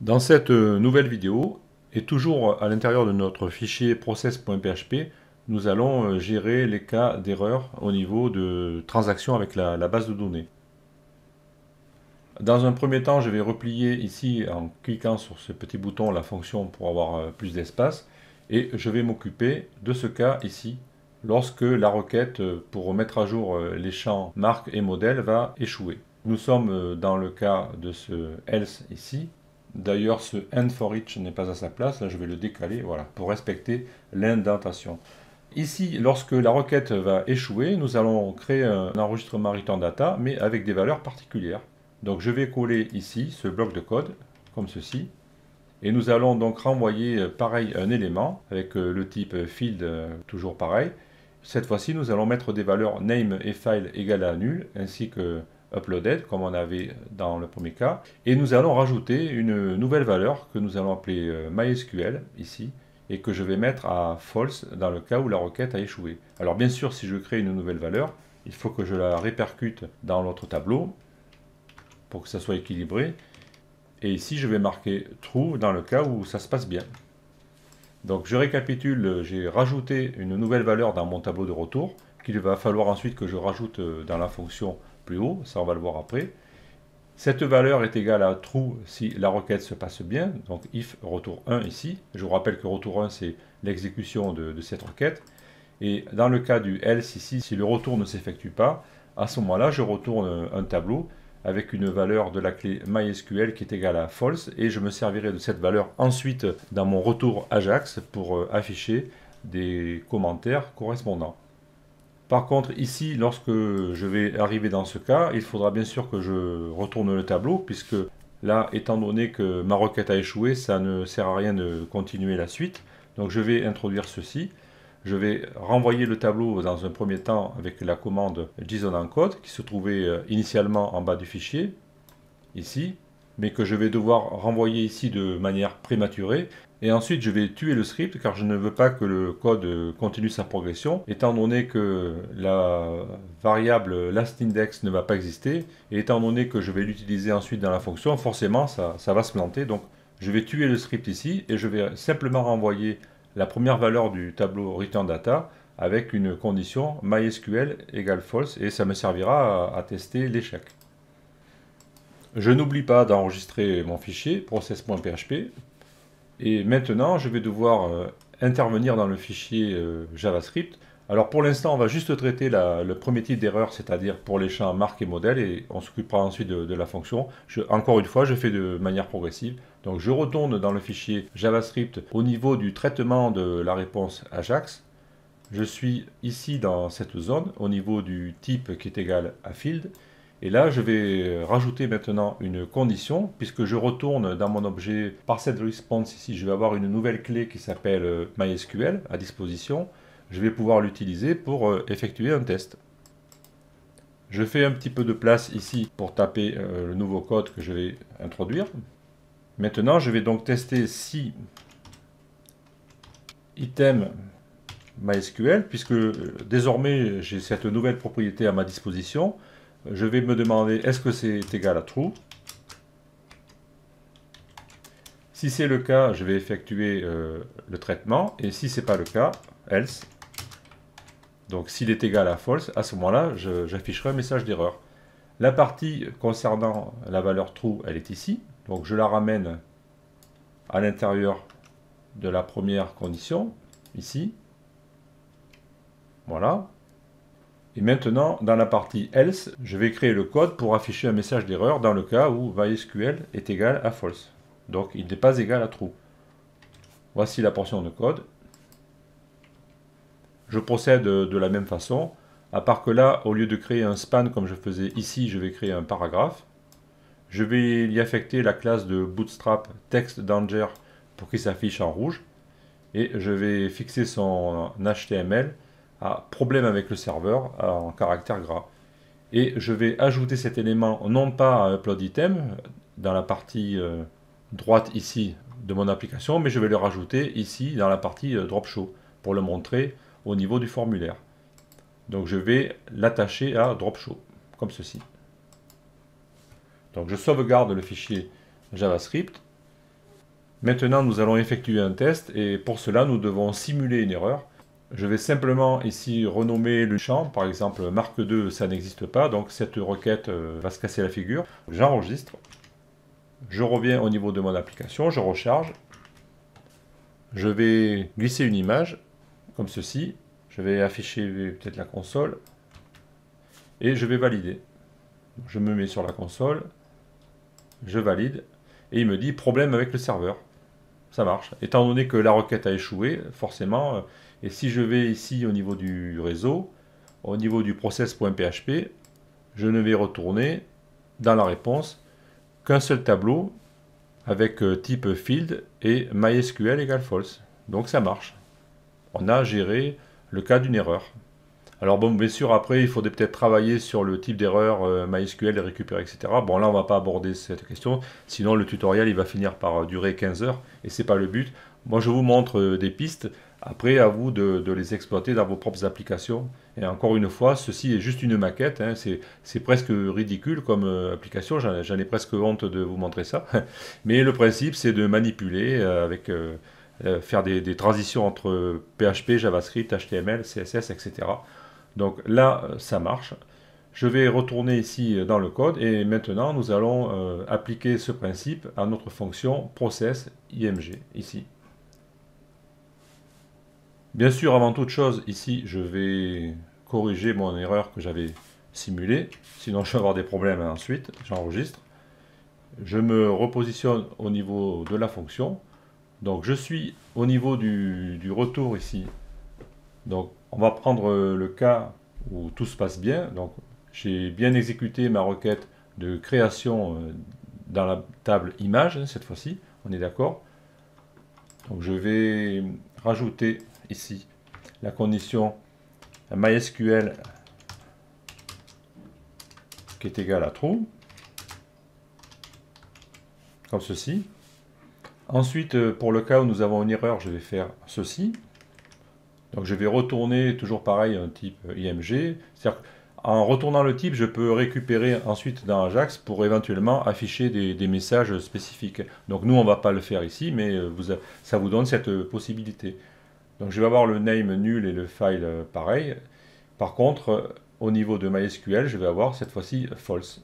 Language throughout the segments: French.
Dans cette nouvelle vidéo, et toujours à l'intérieur de notre fichier process.php, nous allons gérer les cas d'erreur au niveau de transactions avec la base de données. Dans un premier temps, je vais replier ici en cliquant sur ce petit bouton la fonction pour avoir plus d'espace, et je vais m'occuper de ce cas ici, lorsque la requête pour mettre à jour les champs marque et modèle va échouer. Nous sommes dans le cas de ce else ici. D'ailleurs, ce end for each n'est pas à sa place. Là, je vais le décaler, voilà, pour respecter l'indentation. Ici, lorsque la requête va échouer, nous allons créer un enregistrement return data, mais avec des valeurs particulières. Donc, je vais coller ici ce bloc de code, comme ceci. Et nous allons donc renvoyer pareil un élément, avec le type field, toujours pareil. Cette fois-ci, nous allons mettre des valeurs name et file égales à nul, ainsi que uploaded, comme on avait dans le premier cas. Et nous allons rajouter une nouvelle valeur que nous allons appeler MySQL, ici, et que je vais mettre à false dans le cas où la requête a échoué. Alors bien sûr, si je crée une nouvelle valeur, il faut que je la répercute dans l'autre tableau, pour que ça soit équilibré. Et ici, je vais marquer true dans le cas où ça se passe bien. Donc je récapitule, j'ai rajouté une nouvelle valeur dans mon tableau de retour, qu'il va falloir ensuite que je rajoute dans la fonction plus haut, ça on va le voir après. Cette valeur est égale à true si la requête se passe bien, donc if retour 1 ici. Je vous rappelle que retour 1 c'est l'exécution de cette requête. Et dans le cas du else ici, si le retour ne s'effectue pas, à ce moment-là je retourne un tableau avec une valeur de la clé MySQL qui est égale à false, et je me servirai de cette valeur ensuite dans mon retour Ajax pour afficher des commentaires correspondants. Par contre, ici, lorsque je vais arriver dans ce cas, il faudra bien sûr que je retourne le tableau, puisque là, étant donné que ma requête a échoué, ça ne sert à rien de continuer la suite. Donc je vais introduire ceci. Je vais renvoyer le tableau dans un premier temps avec la commande JSON encode qui se trouvait initialement en bas du fichier, ici, mais que je vais devoir renvoyer ici de manière prématurée. Et ensuite, je vais tuer le script car je ne veux pas que le code continue sa progression, étant donné que la variable lastIndex ne va pas exister, et étant donné que je vais l'utiliser ensuite dans la fonction, forcément, ça va se planter. Donc, je vais tuer le script ici, et je vais simplement renvoyer la première valeur du tableau return data avec une condition MySQL égale false, et ça me servira à tester l'échec. Je n'oublie pas d'enregistrer mon fichier process.php, et maintenant je vais devoir intervenir dans le fichier JavaScript. Alors pour l'instant on va juste traiter le premier type d'erreur, c'est-à-dire pour les champs marque et modèle, et on s'occupera ensuite de la fonction. Encore une fois, je fais de manière progressive. Donc je retourne dans le fichier JavaScript au niveau du traitement de la réponse Ajax. Je suis ici dans cette zone au niveau du type qui est égal à field. Et là, je vais rajouter maintenant une condition, puisque je retourne dans mon objet parsetResponse ici, je vais avoir une nouvelle clé qui s'appelle MySQL à disposition. Je vais pouvoir l'utiliser pour effectuer un test. Je fais un petit peu de place ici pour taper le nouveau code que je vais introduire. Maintenant, je vais donc tester si item MySQL, puisque désormais j'ai cette nouvelle propriété à ma disposition. Je vais me demander est-ce que c'est égal à true. Si c'est le cas, je vais effectuer le traitement, et si ce n'est pas le cas, else. Donc s'il est égal à false, à ce moment-là, j'afficherai un message d'erreur. La partie concernant la valeur true, elle est ici. Donc je la ramène à l'intérieur de la première condition, ici. Voilà. Et maintenant, dans la partie else, je vais créer le code pour afficher un message d'erreur dans le cas où MySQL est égal à false. Donc il n'est pas égal à true. Voici la portion de code. Je procède de la même façon, à part que là, au lieu de créer un span comme je faisais ici, je vais créer un paragraphe. Je vais y affecter la classe de Bootstrap TextDanger pour qu'il s'affiche en rouge. Et je vais fixer son HTML à problème avec le serveur en caractère gras. Et je vais ajouter cet élément non pas à upload item dans la partie droite ici de mon application, mais je vais le rajouter ici dans la partie drop show pour le montrer au niveau du formulaire. Donc je vais l'attacher à drop show comme ceci. Donc je sauvegarde le fichier JavaScript Maintenant, nous allons effectuer un test et pour cela, nous devons simuler une erreur. Je vais simplement ici renommer le champ, par exemple marque 2, ça n'existe pas, donc cette requête va se casser la figure. J'enregistre, je reviens au niveau de mon application, je recharge, je vais glisser une image, comme ceci, je vais afficher peut-être la console, et je vais valider. Je me mets sur la console, je valide, et il me dit problème avec le serveur. Ça marche. Étant donné que la requête a échoué, forcément, et si je vais ici au niveau du réseau, au niveau du process.php, je ne vais retourner dans la réponse qu'un seul tableau avec type field et MySQL égale false. Donc ça marche. On a géré le cas d'une erreur. Alors bon, bien sûr, après, il faudrait peut-être travailler sur le type d'erreur MySQL, récupérer, etc. Bon, là, on va pas aborder cette question, sinon le tutoriel, il va finir par durer 15 heures, et c'est pas le but. Moi, je vous montre des pistes, après, à vous de les exploiter dans vos propres applications. Et encore une fois, ceci est juste une maquette, hein, c'est presque ridicule comme application, j'en ai presque honte de vous montrer ça. Mais le principe, c'est de manipuler faire des transitions entre PHP, JavaScript, HTML, CSS, etc. Donc là, ça marche. Je vais retourner ici dans le code et maintenant nous allons appliquer ce principe à notre fonction process img ici. Bien sûr, avant toute chose, ici, je vais corriger mon erreur que j'avais simulée, sinon je vais avoir des problèmes ensuite. J'enregistre. Je me repositionne au niveau de la fonction. Donc je suis au niveau du retour ici. Donc on va prendre le cas où tout se passe bien. Donc j'ai bien exécuté ma requête de création dans la table image, hein, cette fois-ci, on est d'accord. Donc je vais rajouter ici la condition MySQL qui est égale à true, comme ceci. Ensuite, pour le cas où nous avons une erreur, je vais faire ceci. Donc je vais retourner toujours pareil un type IMG. En retournant le type, je peux récupérer ensuite dans Ajax pour éventuellement afficher des messages spécifiques. Donc nous, on ne va pas le faire ici, mais ça vous donne cette possibilité. Donc je vais avoir le name nul et le file pareil. Par contre, au niveau de MySQL, je vais avoir cette fois-ci false.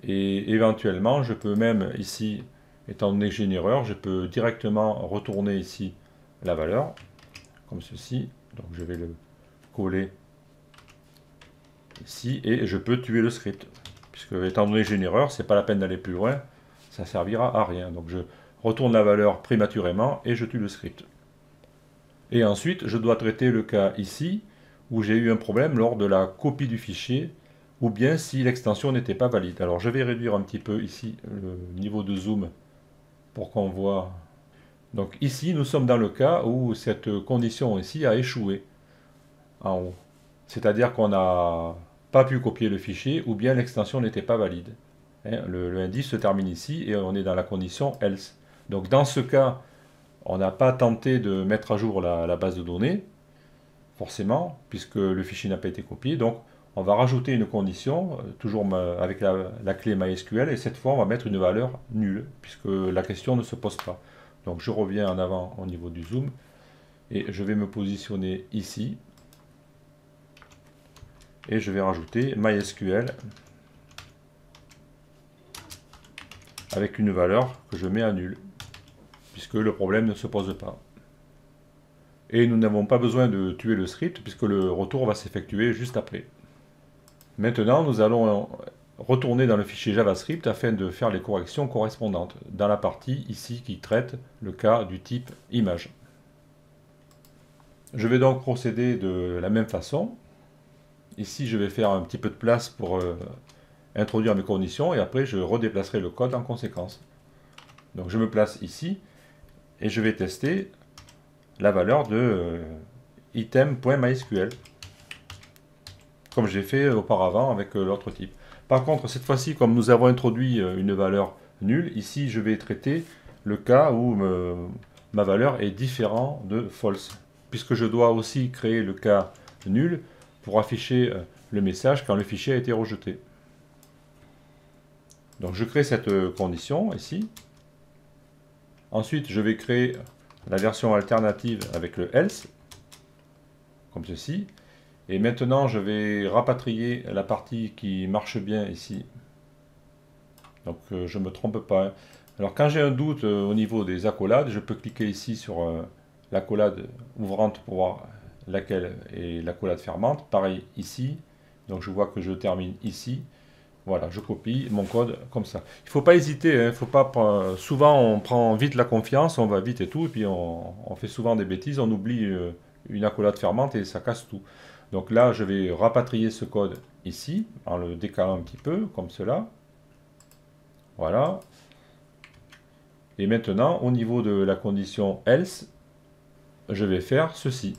Et éventuellement, je peux même ici, étant donné que j'ai une erreur, je peux directement retourner ici la valeur, comme ceci. Donc je vais le coller ici et je peux tuer le script. Puisque étant donné que j'ai une erreur, c'est pas la peine d'aller plus loin, ça servira à rien. Donc je retourne la valeur prématurément et je tue le script. Et ensuite, je dois traiter le cas ici, où j'ai eu un problème lors de la copie du fichier, ou bien si l'extension n'était pas valide. Alors je vais réduire un petit peu ici le niveau de zoom pour qu'on voit. Donc ici, nous sommes dans le cas où cette condition ici a échoué en haut. C'est-à-dire qu'on n'a pas pu copier le fichier, ou bien l'extension n'était pas valide. Le indice se termine ici et on est dans la condition else. Donc dans ce cas, on n'a pas tenté de mettre à jour la base de données, forcément, puisque le fichier n'a pas été copié. Donc on va rajouter une condition, toujours avec la clé MySQL, et cette fois on va mettre une valeur nulle, puisque la question ne se pose pas. Donc je reviens en avant au niveau du zoom, et je vais me positionner ici, et je vais rajouter MySQL avec une valeur que je mets à nul, puisque le problème ne se pose pas. Et nous n'avons pas besoin de tuer le script, puisque le retour va s'effectuer juste après. Maintenant, nous allons retourner dans le fichier JavaScript afin de faire les corrections correspondantes, dans la partie ici qui traite le cas du type image. Je vais donc procéder de la même façon. Ici, je vais faire un petit peu de place pour introduire mes conditions, et après je redéplacerai le code en conséquence. Donc je me place ici, et je vais tester la valeur de item.mysql, comme j'ai fait auparavant avec l'autre type. Par contre, cette fois-ci, comme nous avons introduit une valeur nulle, ici je vais traiter le cas où ma valeur est différente de false, puisque je dois aussi créer le cas nul pour afficher le message quand le fichier a été rejeté. Donc je crée cette condition ici. Ensuite, je vais créer la version alternative avec le else, comme ceci. Et maintenant, je vais rapatrier la partie qui marche bien ici. Donc, je ne me trompe pas, hein. Alors, quand j'ai un doute au niveau des accolades, je peux cliquer ici sur l'accolade ouvrante pour voir laquelle est l'accolade fermante. Pareil ici. Donc, je vois que je termine ici. Voilà, je copie mon code comme ça. Il ne faut pas hésiter, hein, faut pas souvent on prend vite la confiance, on va vite et tout, et puis on fait souvent des bêtises, on oublie une accolade fermante et ça casse tout. Donc là, je vais rapatrier ce code ici, en le décalant un petit peu, comme cela. Voilà. Et maintenant, au niveau de la condition else, je vais faire ceci.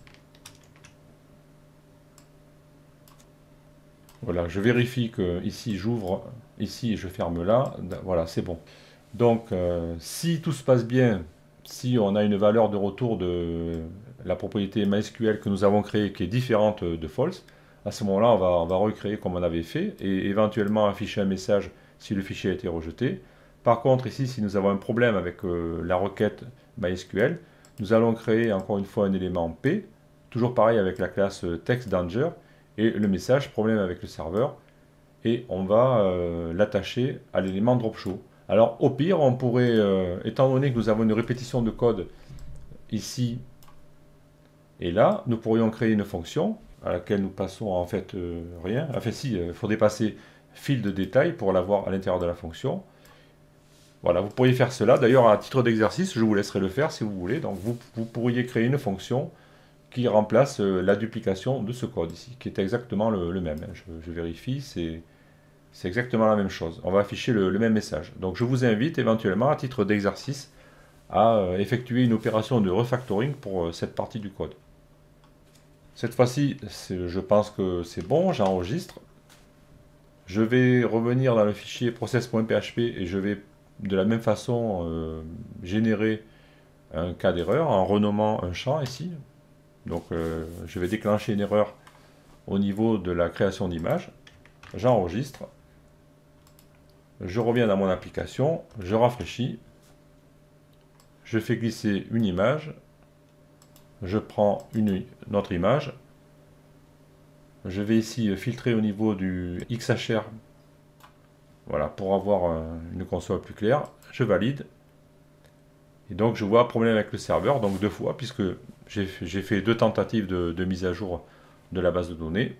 Voilà, je vérifie que ici j'ouvre, ici je ferme là, voilà, c'est bon. Donc, si tout se passe bien, si on a une valeur de retour de la propriété MySQL que nous avons créée qui est différente de false, à ce moment-là, on va recréer comme on avait fait et éventuellement afficher un message si le fichier a été rejeté. Par contre, ici, si nous avons un problème avec la requête MySQL, nous allons créer encore une fois un élément P, toujours pareil avec la classe TextDanger, et le message problème avec le serveur, et on va l'attacher à l'élément dropShow. Alors au pire, on pourrait, étant donné que nous avons une répétition de code ici et là, nous pourrions créer une fonction à laquelle nous passons en fait rien. Enfin si, il faudrait passer fil de détail pour l'avoir à l'intérieur de la fonction. Voilà, vous pourriez faire cela. D'ailleurs, à titre d'exercice, je vous laisserai le faire si vous voulez. Donc vous pourriez créer une fonction qui remplace la duplication de ce code ici, qui est exactement le même. Je vérifie, c'est exactement la même chose. On va afficher le même message. Donc je vous invite éventuellement, à titre d'exercice, à effectuer une opération de refactoring pour cette partie du code. Cette fois-ci, je pense que c'est bon, j'enregistre. Je vais revenir dans le fichier process.php et je vais de la même façon générer un cas d'erreur en renommant un champ ici. Donc je vais déclencher une erreur au niveau de la création d'image. J'enregistre. Je reviens dans mon application. Je rafraîchis. Je fais glisser une image. Je prends une autre image. Je vais ici filtrer au niveau du XHR. Voilà, pour avoir une console plus claire. Je valide. Et donc je vois problème avec le serveur, donc deux fois, puisque j'ai fait deux tentatives de mise à jour de la base de données.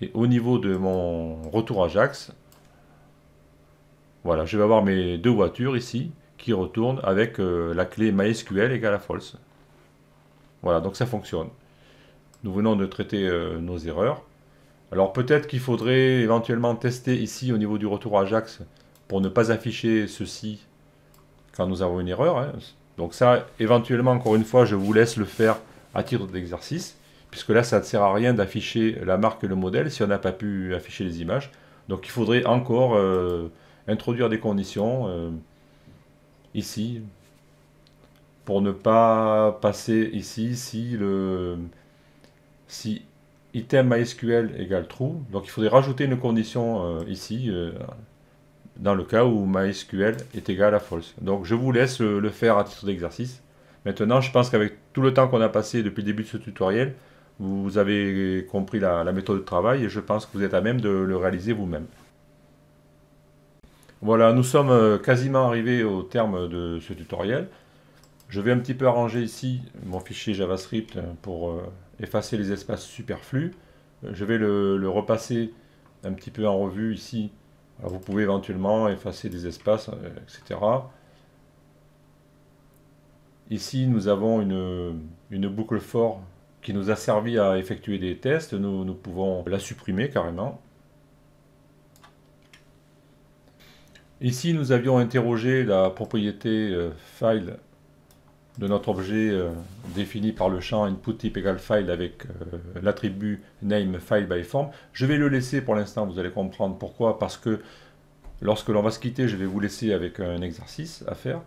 Et au niveau de mon retour Ajax, voilà, je vais avoir mes deux voitures ici qui retournent avec la clé MySQL égale à false. Voilà, donc ça fonctionne. Nous venons de traiter nos erreurs. Alors peut-être qu'il faudrait éventuellement tester ici au niveau du retour Ajax pour ne pas afficher ceci quand nous avons une erreur, hein. Donc ça, éventuellement, encore une fois, je vous laisse le faire à titre d'exercice, puisque là, ça ne sert à rien d'afficher la marque et le modèle si on n'a pas pu afficher les images. Donc il faudrait encore introduire des conditions ici, pour ne pas passer ici si item MySQL égale true. Donc il faudrait rajouter une condition ici, dans le cas où MySQL est égal à false. Donc je vous laisse le faire à titre d'exercice. Maintenant, je pense qu'avec tout le temps qu'on a passé depuis le début de ce tutoriel, vous avez compris la méthode de travail et je pense que vous êtes à même de le réaliser vous-même. Voilà, nous sommes quasiment arrivés au terme de ce tutoriel. Je vais un petit peu arranger ici mon fichier JavaScript pour effacer les espaces superflus. Je vais le repasser un petit peu en revue ici. Alors vous pouvez éventuellement effacer des espaces, etc. Ici, nous avons une boucle for qui nous a servi à effectuer des tests. Nous pouvons la supprimer carrément. Ici, nous avions interrogé la propriété file de notre objet défini par le champ input type égale file avec l'attribut name file by form. Je vais le laisser pour l'instant, vous allez comprendre pourquoi. Parce que lorsque l'on va se quitter, je vais vous laisser avec un exercice à faire.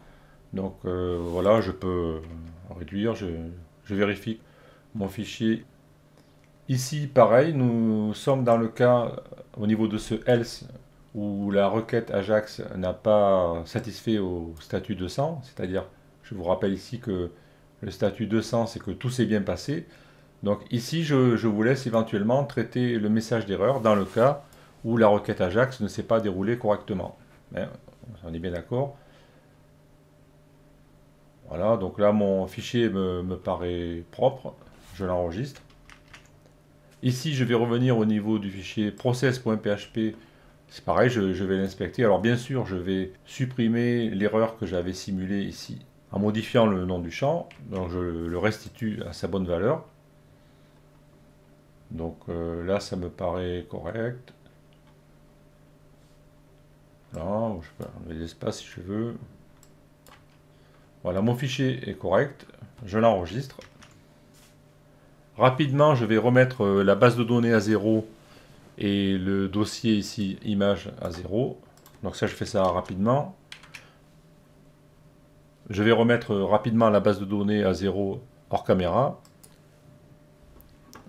Donc voilà, je peux réduire, je vérifie mon fichier. Ici, pareil, nous sommes dans le cas au niveau de ce else où la requête Ajax n'a pas satisfait au statut 200, c'est-à-dire Je vous rappelle ici que le statut 200, c'est que tout s'est bien passé. Donc ici, je vous laisse éventuellement traiter le message d'erreur dans le cas où la requête Ajax ne s'est pas déroulée correctement. Hein, on est bien d'accord. Voilà, donc là, mon fichier me paraît propre. Je l'enregistre. Ici, je vais revenir au niveau du fichier process.php. C'est pareil, je vais l'inspecter. Alors bien sûr, je vais supprimer l'erreur que j'avais simulée ici en modifiant le nom du champ. Donc je le restitue à sa bonne valeur. Donc là, ça me paraît correct. Là, je peux enlever l'espace si je veux. Voilà, mon fichier est correct. Je l'enregistre. Rapidement, je vais remettre la base de données à 0 et le dossier ici, image à 0. Donc ça, je fais ça rapidement. Je vais remettre rapidement la base de données à 0 hors caméra.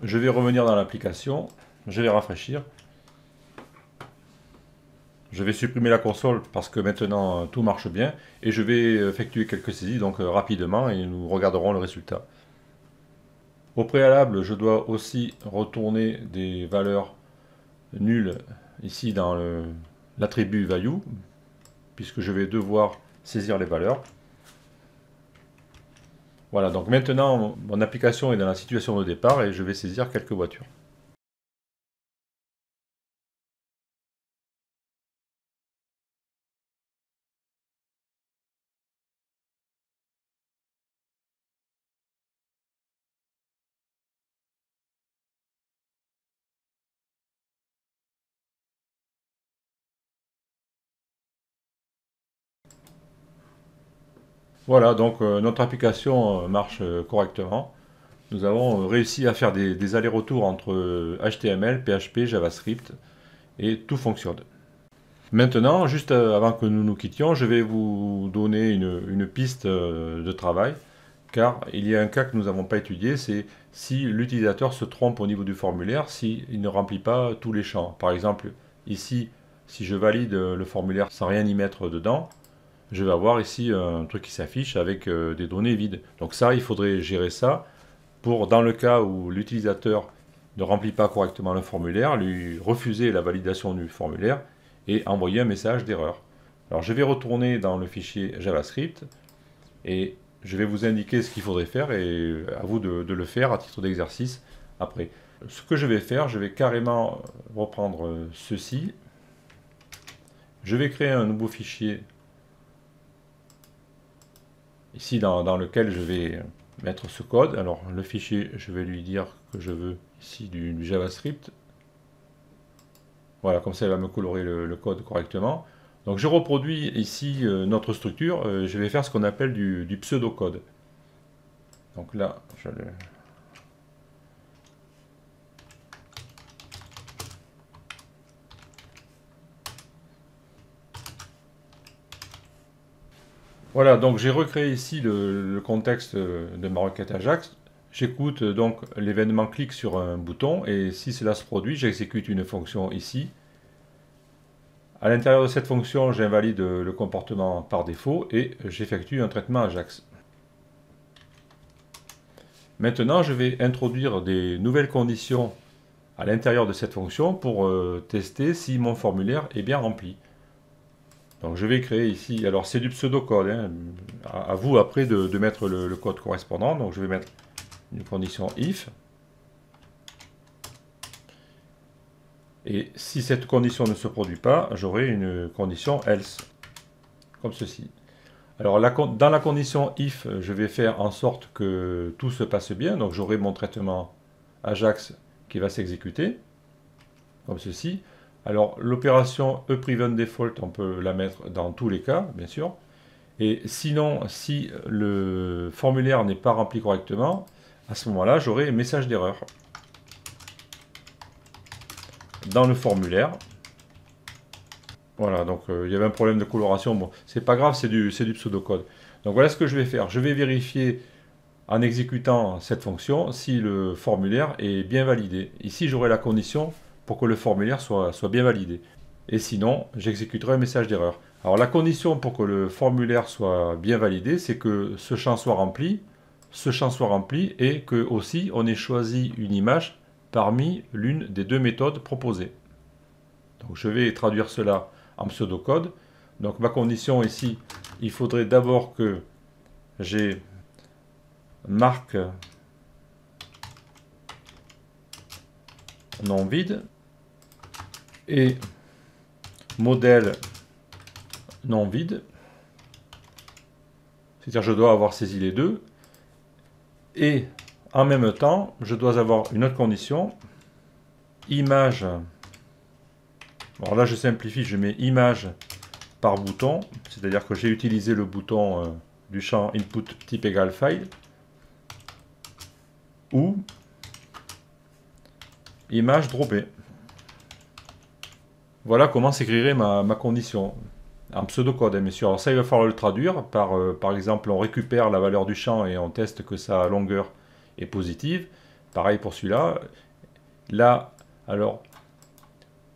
Je vais revenir dans l'application. Je vais rafraîchir. Je vais supprimer la console parce que maintenant tout marche bien. Et je vais effectuer quelques saisies donc rapidement et nous regarderons le résultat. Au préalable, je dois aussi retourner des valeurs nulles ici dans l'attribut value, puisque je vais devoir saisir les valeurs. Voilà, donc maintenant mon application est dans la situation de départ et je vais saisir quelques voitures. Voilà, donc notre application marche correctement. Nous avons réussi à faire des allers-retours entre HTML, PHP, JavaScript et tout fonctionne. Maintenant, juste avant que nous nous quittions, je vais vous donner une piste de travail, car il y a un cas que nous n'avons pas étudié, c'est si l'utilisateur se trompe au niveau du formulaire, s'il ne remplit pas tous les champs. Par exemple, ici, si je valide le formulaire sans rien y mettre dedans, je vais avoir ici un truc qui s'affiche avec des données vides. Donc ça, il faudrait gérer ça pour, dans le cas où l'utilisateur ne remplit pas correctement le formulaire, lui refuser la validation du formulaire et envoyer un message d'erreur. Alors je vais retourner dans le fichier JavaScript et je vais vous indiquer ce qu'il faudrait faire et à vous de le faire à titre d'exercice après. Ce que je vais faire, je vais carrément reprendre ceci. Je vais créer un nouveau fichier ici dans lequel je vais mettre ce code. Alors le fichier, je vais lui dire que je veux ici du JavaScript. Voilà, comme ça il va me colorer le code correctement. Donc je reproduis ici notre structure, je vais faire ce qu'on appelle du pseudocode. Donc là, je le... Voilà, donc j'ai recréé ici le contexte de ma requête Ajax. J'écoute donc l'événement clique sur un bouton et si cela se produit, j'exécute une fonction ici. À l'intérieur de cette fonction, j'invalide le comportement par défaut et j'effectue un traitement Ajax. Maintenant, je vais introduire des nouvelles conditions à l'intérieur de cette fonction pour tester si mon formulaire est bien rempli. Donc je vais créer ici, alors c'est du pseudocode, hein, à vous après de mettre le code correspondant. Donc je vais mettre une condition if. Et si cette condition ne se produit pas, j'aurai une condition else, comme ceci. Alors dans la condition if, je vais faire en sorte que tout se passe bien. Donc j'aurai mon traitement Ajax qui va s'exécuter, comme ceci. Alors l'opération ePreventDefault, on peut la mettre dans tous les cas, bien sûr. Et sinon, si le formulaire n'est pas rempli correctement, à ce moment-là, j'aurai un message d'erreur dans le formulaire. Voilà, donc il y avait un problème de coloration. Bon, c'est pas grave, c'est du pseudocode. Donc voilà ce que je vais faire. Je vais vérifier en exécutant cette fonction si le formulaire est bien validé. Ici, j'aurai la condition pour que le formulaire soit bien validé. et sinon j'exécuterai un message d'erreur. Alors la condition pour que le formulaire soit bien validé, c'est que ce champ soit rempli, et que aussi on ait choisi une image parmi l'une des deux méthodes proposées. Donc je vais traduire cela en pseudocode. Donc ma condition ici, il faudrait d'abord que j'ai marque non vide et modèle non vide. C'est-à-dire je dois avoir saisi les deux. Et en même temps, je dois avoir une autre condition. Image. Alors là, je simplifie, je mets image par bouton. C'est-à-dire que j'ai utilisé le bouton du champ input type égal file. Ou image droppée. Voilà comment s'écrirait ma condition. En pseudocode, bien sûr. Alors ça, il va falloir le traduire. Par exemple, on récupère la valeur du champ et on teste que sa longueur est positive. Pareil pour celui-là. Là, alors,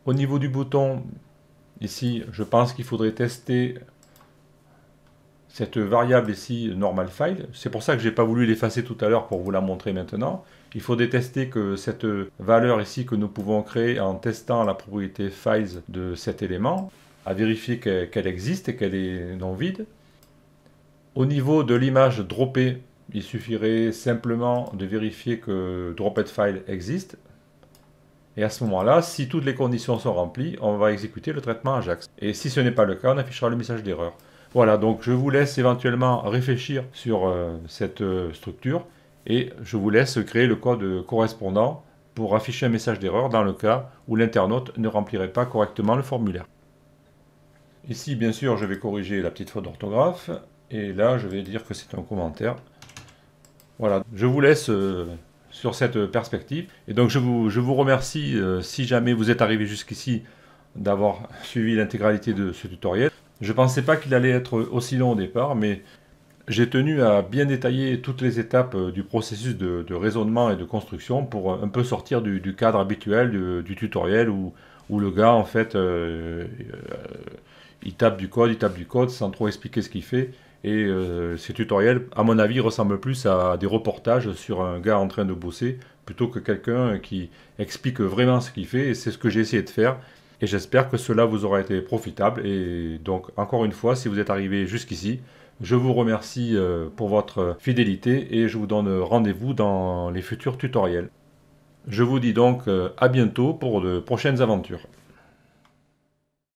au niveau du bouton, ici, je pense qu'il faudrait tester cette variable ici, normal file. C'est pour ça que je n'ai pas voulu l'effacer tout à l'heure pour vous la montrer maintenant. Il faudrait tester que cette valeur ici que nous pouvons créer en testant la propriété files de cet élément, à vérifier qu'elle existe et qu'elle est non vide. Au niveau de l'image droppée, il suffirait simplement de vérifier que droppedFile existe. Et à ce moment-là, si toutes les conditions sont remplies, on va exécuter le traitement Ajax. Et si ce n'est pas le cas, on affichera le message d'erreur. Voilà, donc je vous laisse éventuellement réfléchir sur cette structure et je vous laisse créer le code correspondant pour afficher un message d'erreur dans le cas où l'internaute ne remplirait pas correctement le formulaire. Ici, bien sûr, je vais corriger la petite faute d'orthographe et là, je vais dire que c'est un commentaire. Voilà, je vous laisse sur cette perspective. Et donc, je vous remercie, si jamais vous êtes arrivé jusqu'ici, d'avoir suivi l'intégralité de ce tutoriel. Je ne pensais pas qu'il allait être aussi long au départ, mais j'ai tenu à bien détailler toutes les étapes du processus de raisonnement et de construction pour un peu sortir du cadre habituel du tutoriel où le gars, en fait, il tape du code sans trop expliquer ce qu'il fait. Et ces tutoriels, à mon avis, ressemblent plus à des reportages sur un gars en train de bosser, plutôt que quelqu'un qui explique vraiment ce qu'il fait. Et c'est ce que j'ai essayé de faire. Et j'espère que cela vous aura été profitable. Et donc, encore une fois, si vous êtes arrivé jusqu'ici, je vous remercie pour votre fidélité et je vous donne rendez-vous dans les futurs tutoriels. Je vous dis donc à bientôt pour de prochaines aventures.